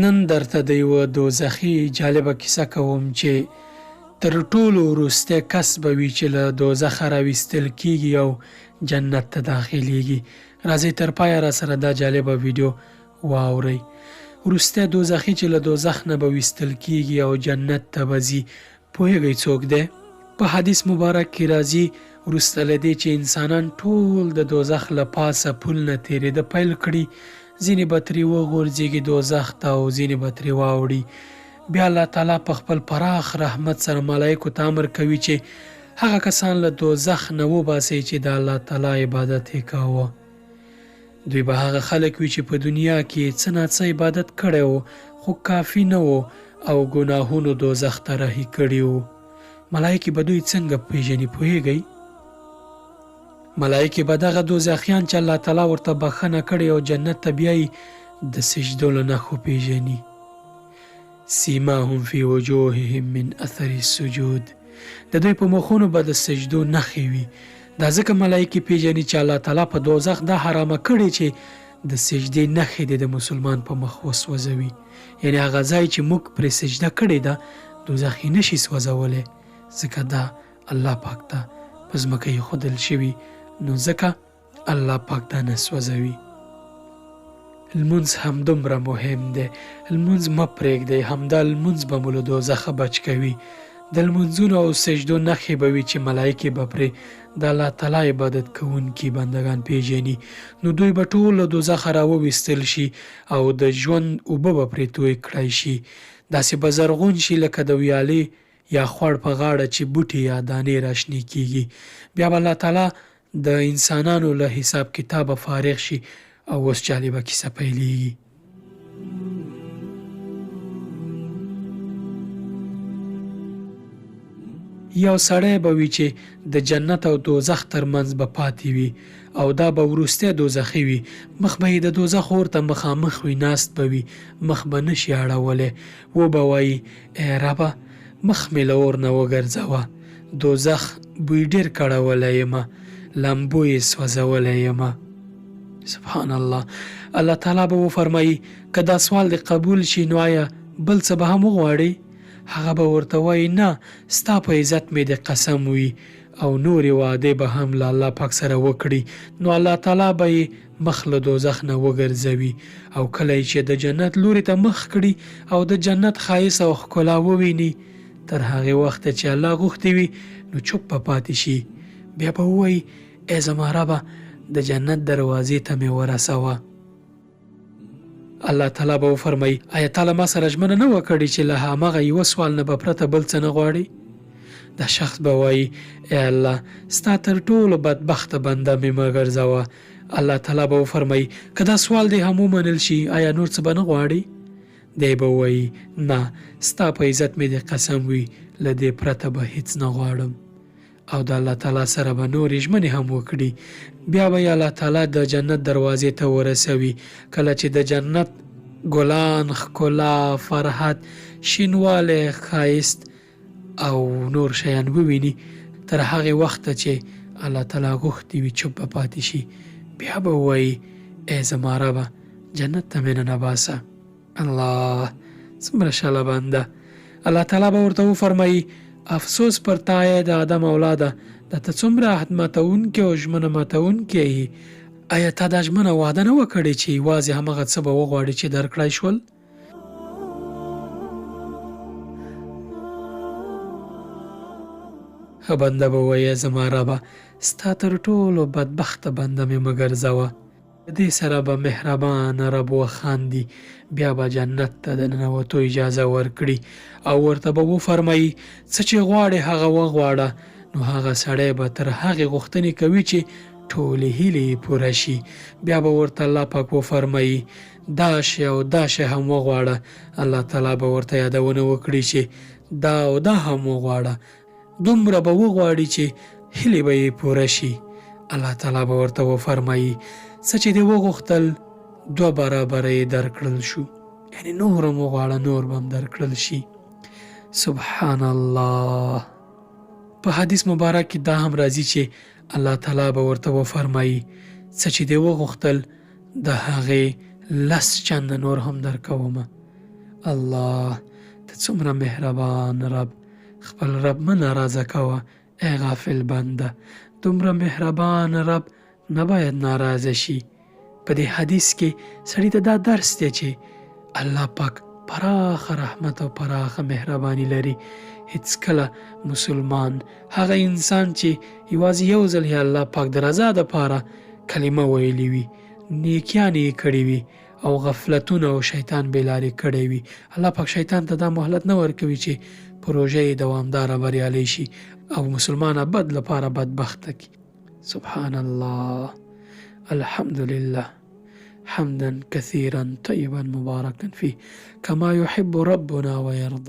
نن درته د یوه دوزخي جالبه کیسه کوم چې تر ټولو وروستی کس به وي چې له دوزخه راویستل کیږي او جنت ته داخلیږي. راځئ تر پایه راسره دا جالبه ویډیو واورئ. وروستی دوزخي چې له دوزخ نه به ویستل کیږي او جنت ته به ځي، پوهیږئ څوک دی؟ په حدیث مبارک کې راځي وروسته له دې چې انسانان ټول د دوزخ له پاسه پل نه تېرېده پیل کړي، ځینې به ترې وغورځېږي دوزخ ته او ځینې به ترې واوړي. بیا الله تعالی په خپل پراخ رحمت سره ملایکو ته امر کوي چې هغه کسان له دوزخ نه وباسئ چې د الله تعالی عبادت یې کاوه. دوی به هغه خلک وي چې په دنیا کې څه ناڅه عبادت کړی و خو کافي نه و او ګناهونو دوزخ ته رهي کړي وو. ملایکې به دوی څنګه پیژني پوهیږئ؟ ملایکې به دغه دوزخیان چې الله تعالی ورته بخښنه کړې او جنت ته بیایي د سجدو له نښو پیژني. سیماهم فی وجوههم من اثر السجود، د دوی په مخونو به د سجدو نښې وي. دا ځکه ملایکې پیژني چې الله تعالی په دوزخ دا حرامه کړې چې د سجدې نښې د مسلمان په مخ وسوځوي. یعنې هغه ځای چې موږ پرې سجده کړې ده دوزخ یې نشي سوځولی، ځکه دا الله پاک ته په ځمکه ایښودل شوي، نو ځکه الله پاک دا نه سوځوي. لمونځ همدومره مهم دی. لمونځ مه پرېږدئ، همدا لمونځ به مو له دوزخه بچ کوي. د لمونځونو او سجدو نښې به وي چې ملایکې به پرې د الله تعالی عبادت کوونکي بندګان پیژني، نو دوی به ټول له دوزخه راوویستل شي او د ژوند اوبه به پرې توی کړی شي. داسې به زرغون شي لکه د ویالې یا خوړ په غاړه چې بوټي یا دانې راشنې کیږي. بیا به الله تعالی د انسانانو له حساب کتابه فارغ شي او اوس جالبه کیسه پیلیږي. یو سړی به وي چې د جنت او دوزخ ترمنځ به پاتې وي او دا به وروستی دوزخي وي. مخ به یې د دوزخ اور ته مخامخ وي، ناست به وي، مخ به نشي اړولی. و به وایي ای ربه مخ مې له اور نه وګرځوه، دوزخ بوی ډېر کړولی یمه، لمبو یې سوځولی یمه. سبحان الله. الله تعالی به وفرمایي که دا سوال دې قبول شي نو آیا بل څه به هم وغواړې؟ هغه به ورته وایي نه، ستا په عزت مې د قسم وي، او نورې وعدې به هم له الله پاک سره وکړي. نو الله تعالی به یې مخ له دوزخ نه وګرځوي او کله یې چې د جنت لوري ته مخ کړي او د جنت ښایست او ښکلا وویني، تر هغې وخته چې الله غوښتي وي نو چوپ به پاتې شي. بیا به ووایي ای زما ربه د جنت دروازې ته مې ورسوه. الله تعالی به وفرمایي آیا تا له ما سره ژمنه نه وه کړې چې له همغه یوه سوال نه به پرته بل څه نه غواړې؟ دا شخص به وایي ای الله ستا تر ټولو بدبخته بنده مې مه ګرځوه. الله تعالی به وفرمایي که دا سوال دې هم ومنل شي آیا نور څه به نه غواړې؟ دی به وایي نه، ستا په عزت مې د قسم وي له دې پرته به هیڅ نه غواړم. او د الله تعالی سره به نورې ژمنې هم وکړي. بیا به یې الله تعالی د جنت دروازې ته ورسوي. کله چې د جنت ګلان، ښکلا، فرحت، شینوالی، ښایست او نور شیان وویني، تر هغې وخته چې الله تعالی غوښتي وي چوپ به پاتې شي. بیا به ووایي ای زما ربه جنت ته مې ننباسه. الله څومره شله بنده. الله تعالی به ورته وفرمایي افسوس پر تا ای د آدم اولاده، دا ته څومره عهد ماتونکی او ژمنه ماتونکی یې. آیا تا دا ژمنه وعده نه وه کړې چې یوازې همغه څه به وغواړې چې درکړی شول؟ ښه بنده به وایي زما ربه ستا تر ټولو بدبخته بنده مې مه ګرځوه. د دې سره به مهربانه رب وخاندي، بیا به جنت ته د ننوتو اجازه ورکړي او ورته به وفرمایي څه چې غواړې هغه وغواړه. نو هغه سړی به تر هغې غوښتنې کوي چې ټولې هیلې یې پوره شي. بیا به ورته الله پاک وفرمایي دا شی او دا شی هم وغواړه. الله تعالی به ورته یادونه وکړي چې دا او دا هم وغواړه. دومره به وغواړي چې هیلې به یې پوره شي. الله تعالی به ورته وفرمایي څه چې دې وغوښتل 2 برابره یې درکړل شو، یعنې نور هم وغواړه نور به هم درکړل شي. سبحان الله. په حدیث مبارک کې دا هم راځي چې الله تعالی به ورته وفرمایي څه چې دې وغوښتل د هغې 10 چنده نور هم درکومه. الله ته څومره مهربان رب، خپل رب مه ناراضه کوه ای غافل بنده. دومره مهربان رب نه باید ناراضه شي. په دې حدیث کې سړي ته دا درس دی چې الله پاک پراخه رحمت او پراخه مهرباني لري. هیڅکله مسلمان هغه انسان چې یوازې یو ځل یې الله پاک د رضا دپاره کلمه ویلې وي، نیکیانې یې کړې وي او غفلتونه او شیطان بې لارې کړی وي، الله پاک شیطان ته دا مهلت نه ورکوي چې پروژه یې دوامداره بریالی شي او مسلمان ابد لپاره بدبخته کړي. سبحان الله، الحمد لله، حمدا كثيرا طيبا مباركا فيه كما يحب ربنا ويرضى.